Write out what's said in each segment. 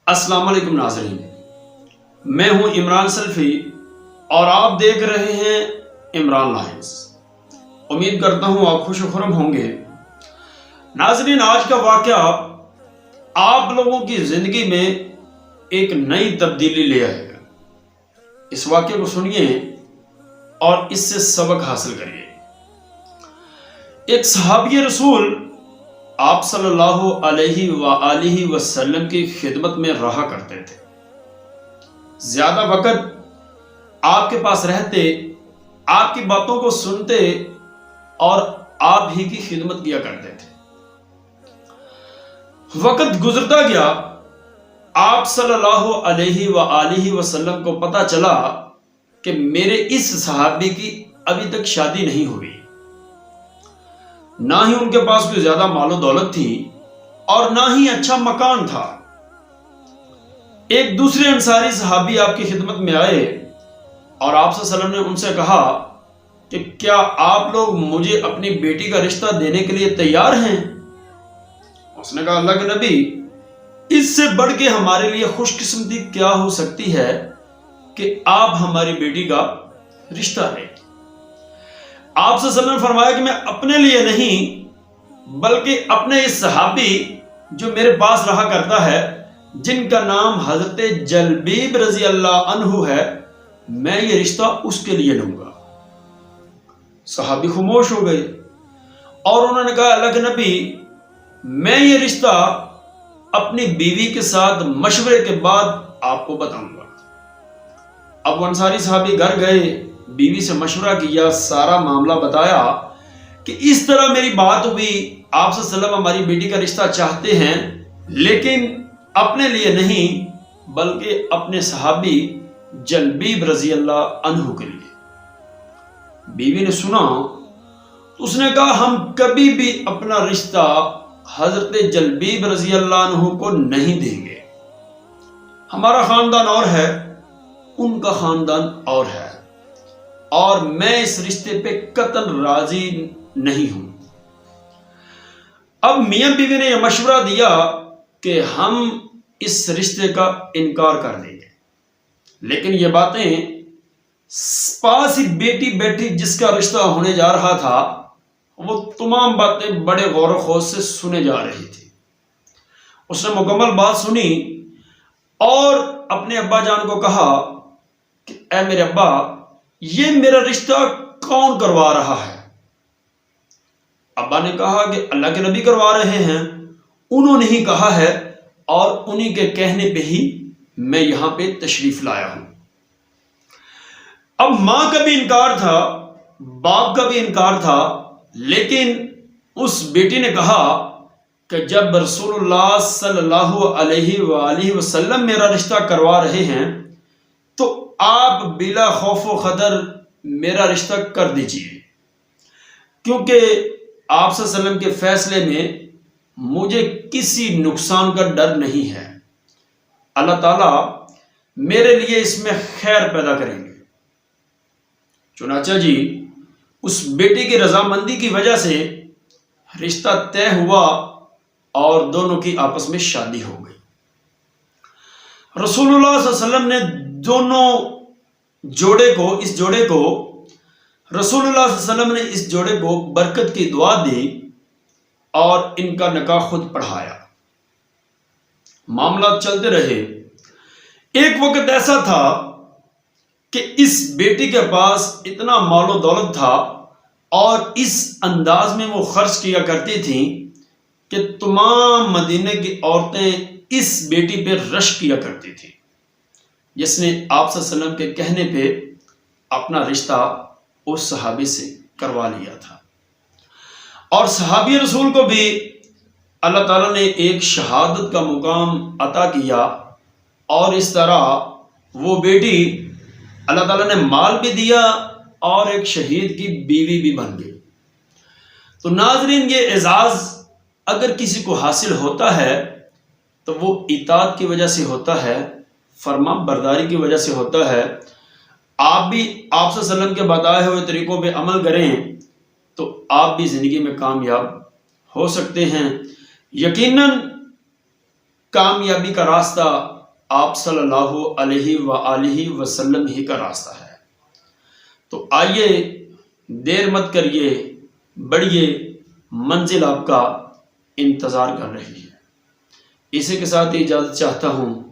السلام علیکم ناظرین، میں ہوں عمران سلفی اور آپ دیکھ رہے ہیں عمران لائنز۔ امید کرتا ہوں آپ خوش و خرم ہوں گے۔ ناظرین، آج کا واقعہ آپ لوگوں کی زندگی میں ایک نئی تبدیلی لے آئے گا۔ اس واقعے کو سنیے اور اس سے سبق حاصل کریے۔ ایک صحابی رسول آپ صلی اللہ علیہ وآلہ وسلم کی خدمت میں رہا کرتے تھے۔ زیادہ وقت آپ کے پاس رہتے، آپ کی باتوں کو سنتے اور آپ ہی کی خدمت کیا کرتے تھے۔ وقت گزرتا گیا، آپ صلی اللہ علیہ وآلہ وسلم کو پتہ چلا کہ میرے اس صحابی کی ابھی تک شادی نہیں ہوئی، نہ ہی ان کے پاس کوئی زیادہ مال و دولت تھی اور نہ ہی اچھا مکان تھا۔ ایک دوسرے انصاری صحابی آپ کی خدمت میں آئے اور آپ صلی اللہ علیہ وسلم نے ان سے کہا کہ کیا آپ لوگ مجھے اپنی بیٹی کا رشتہ دینے کے لیے تیار ہیں؟ اس نے کہا، اللہ کے نبی، اس سے بڑھ کے ہمارے لیے خوش قسمتی کیا ہو سکتی ہے کہ آپ ہماری بیٹی کا رشتہ دیں۔ آپ صلی اللہ علیہ وسلم نے فرمایا کہ میں اپنے لیے نہیں بلکہ اپنے اس صحابی جو میرے پاس رہا کرتا ہے، جن کا نام حضرت جلبیب رضی اللہ عنہ ہے، میں یہ رشتہ اس کے لیے لوں گا۔ صحابی خاموش ہو گئے اور انہوں نے کہا، اللہ کے نبی، میں یہ رشتہ اپنی بیوی کے ساتھ مشورے کے بعد آپ کو بتاؤں گا۔ اب وہ انصاری صحابی گھر گئے، بیوی سے مشورہ کیا، سارا معاملہ بتایا کہ اس طرح میری بات ہوئی، آپ صلی اللہ علیہ وسلم ہماری بیٹی کا رشتہ چاہتے ہیں لیکن اپنے لیے نہیں بلکہ اپنے صحابی جلبیب رضی اللہ عنہ کے لیے۔ بیوی نے سنا تو اس نے کہا، ہم کبھی بھی اپنا رشتہ حضرت جلبیب رضی اللہ عنہ کو نہیں دیں گے۔ ہمارا خاندان اور ہے، ان کا خاندان اور ہے، اور میں اس رشتے پہ قطعاً راضی نہیں ہوں۔ اب میاں بیوی نے یہ مشورہ دیا کہ ہم اس رشتے کا انکار کر دیں گے، لیکن یہ باتیں پاس ہی بیٹی بیٹھی جس کا رشتہ ہونے جا رہا تھا، وہ تمام باتیں بڑے غور و خوض سے سنے جا رہی تھی۔ اس نے مکمل بات سنی اور اپنے ابا جان کو کہا کہ اے میرے ابا، یہ میرا رشتہ کون کروا رہا ہے؟ ابا نے کہا کہ اللہ کے نبی کروا رہے ہیں، انہوں نے ہی کہا ہے اور انہی کے کہنے پہ ہی میں یہاں پہ تشریف لایا ہوں۔ اب ماں کا بھی انکار تھا، باپ کا بھی انکار تھا، لیکن اس بیٹی نے کہا کہ جب رسول اللہ صلی اللہ علیہ وآلہ وسلم میرا رشتہ کروا رہے ہیں تو آپ بلا خوف و خطر میرا رشتہ کر دیجئے، کیونکہ آپ صلی اللہ علیہ وسلم کے فیصلے میں مجھے کسی نقصان کا ڈر نہیں ہے۔ اللہ تعالیٰ میرے لیے اس میں خیر پیدا کریں گے۔ چنانچہ جی اس بیٹی کی رضامندی کی وجہ سے رشتہ طے ہوا اور دونوں کی آپس میں شادی ہو گئی۔ رسول اللہ صلی اللہ علیہ وسلم نے اس جوڑے کو رسول اللہ صلی اللہ علیہ وسلم نے اس جوڑے کو برکت کی دعا دی اور ان کا نکاح خود پڑھایا۔ معاملات چلتے رہے۔ ایک وقت ایسا تھا کہ اس بیٹی کے پاس اتنا مال و دولت تھا اور اس انداز میں وہ خرچ کیا کرتی تھیں کہ تمام مدینے کی عورتیں اس بیٹی پہ رشک کیا کرتی تھیں، جس نے آپ صلی اللہ علیہ وسلم کے کہنے پہ اپنا رشتہ اس صحابی سے کروا لیا تھا۔ اور صحابی رسول کو بھی اللہ تعالیٰ نے ایک شہادت کا مقام عطا کیا، اور اس طرح وہ بیٹی اللہ تعالیٰ نے مال بھی دیا اور ایک شہید کی بیوی بھی بن گئی۔ تو ناظرین، یہ اعزاز اگر کسی کو حاصل ہوتا ہے تو وہ اطاعت کی وجہ سے ہوتا ہے، فرما برداری کی وجہ سے ہوتا ہے۔ آپ بھی آپ صلی اللہ علیہ وسلم کے بتائے ہوئے طریقوں پہ عمل کریں تو آپ بھی زندگی میں کامیاب ہو سکتے ہیں۔ یقیناً کامیابی کا راستہ آپ صلی اللہ علیہ وآلہ وسلم ہی کا راستہ ہے۔ تو آئیے، دیر مت کریے، بڑھیے، منزل آپ کا انتظار کر رہی ہے۔ اسی کے ساتھ ہی اجازت چاہتا ہوں،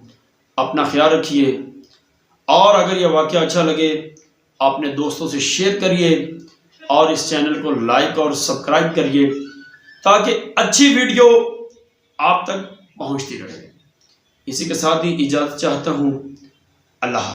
اپنا خیال رکھیے، اور اگر یہ واقعہ اچھا لگے اپنے دوستوں سے شیئر کریے، اور اس چینل کو لائک اور سبسکرائب کریے تاکہ اچھی ویڈیو آپ تک پہنچتی رہے۔ اسی کے ساتھ ہی اجازت چاہتا ہوں، اللہ حافظ۔